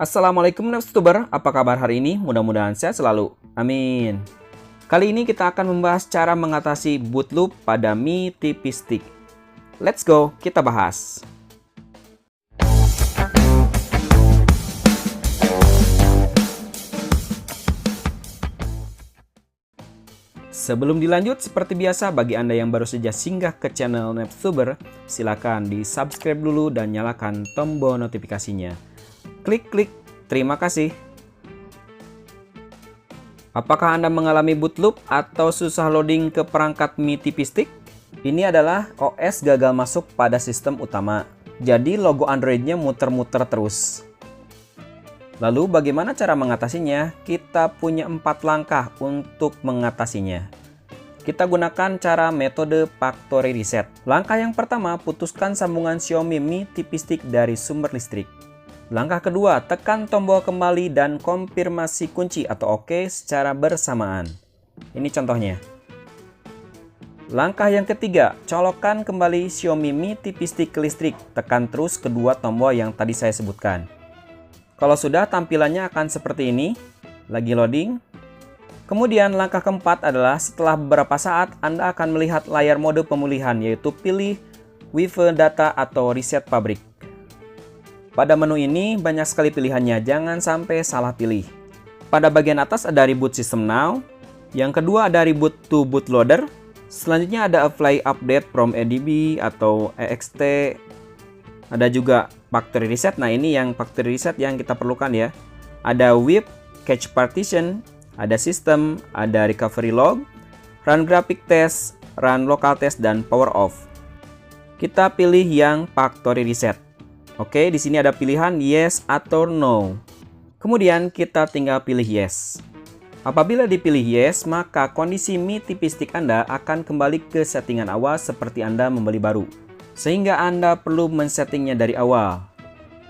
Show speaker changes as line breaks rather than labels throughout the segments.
Assalamualaikum Nepstuber, apa kabar hari ini? Mudah-mudahan sehat selalu. Amin. Kali ini kita akan membahas cara mengatasi boot loop pada Mi TV Stick. Let's go, kita bahas. Sebelum dilanjut, seperti biasa bagi Anda yang baru saja singgah ke channel Nepstuber, silakan di subscribe dulu dan nyalakan tombol notifikasinya. Klik, terima kasih. Apakah Anda mengalami boot loop atau susah loading ke perangkat Mi TV Stick? Ini adalah OS gagal masuk pada sistem utama, jadi logo Android-nya muter-muter terus. Lalu bagaimana cara mengatasinya? Kita punya 4 langkah untuk mengatasinya. Kita gunakan cara metode factory reset. Langkah yang pertama, putuskan sambungan Xiaomi Mi TV Stick dari sumber listrik. Langkah kedua, tekan tombol kembali dan konfirmasi kunci atau OK secara bersamaan. Ini contohnya. Langkah yang ketiga, colokkan kembali Xiaomi Mi TV Stick ke listrik. Tekan terus kedua tombol yang tadi saya sebutkan. Kalau sudah, tampilannya akan seperti ini. Lagi loading. Kemudian langkah keempat adalah setelah beberapa saat Anda akan melihat layar mode pemulihan, yaitu pilih Wifi Data atau Reset Pabrik. Pada menu ini banyak sekali pilihannya, jangan sampai salah pilih. Pada bagian atas ada Reboot System Now. Yang kedua ada Reboot to Bootloader. Selanjutnya ada Apply Update from ADB atau EXT. Ada juga Factory Reset. Nah, ini yang Factory Reset yang kita perlukan ya. Ada Whip, Cache Partition, ada System, ada Recovery Log, Run Graphic Test, Run Local Test, dan Power Off. Kita pilih yang Factory Reset. Oke, di sini ada pilihan yes atau no. Kemudian kita tinggal pilih yes. Apabila dipilih yes, maka kondisi Mi TV Stick Anda akan kembali ke settingan awal seperti Anda membeli baru. Sehingga Anda perlu men-settingnya dari awal.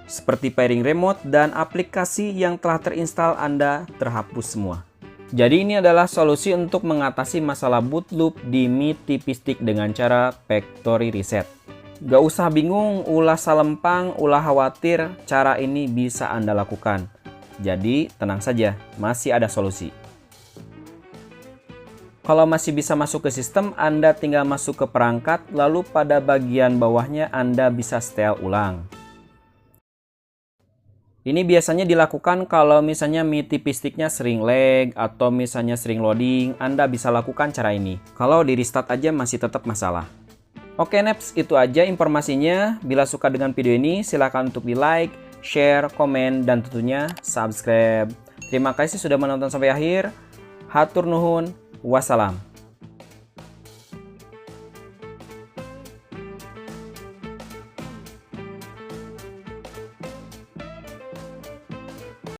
Seperti pairing remote dan aplikasi yang telah terinstall Anda terhapus semua. Jadi ini adalah solusi untuk mengatasi masalah boot loop di Mi TV Stick dengan cara factory reset. Gak usah bingung, ulah salempang, ulah khawatir, cara ini bisa Anda lakukan. Jadi tenang saja, masih ada solusi. Kalau masih bisa masuk ke sistem, Anda tinggal masuk ke perangkat, lalu pada bagian bawahnya Anda bisa setel ulang. Ini biasanya dilakukan kalau misalnya Mi TV Stick-nya sering lag atau misalnya sering loading, Anda bisa lakukan cara ini. Kalau di restart aja masih tetap masalah. Oke Neps, itu aja informasinya. Bila suka dengan video ini, silakan untuk di like, share, komen, dan tentunya subscribe. Terima kasih sudah menonton sampai akhir. Hatur nuhun, wassalam.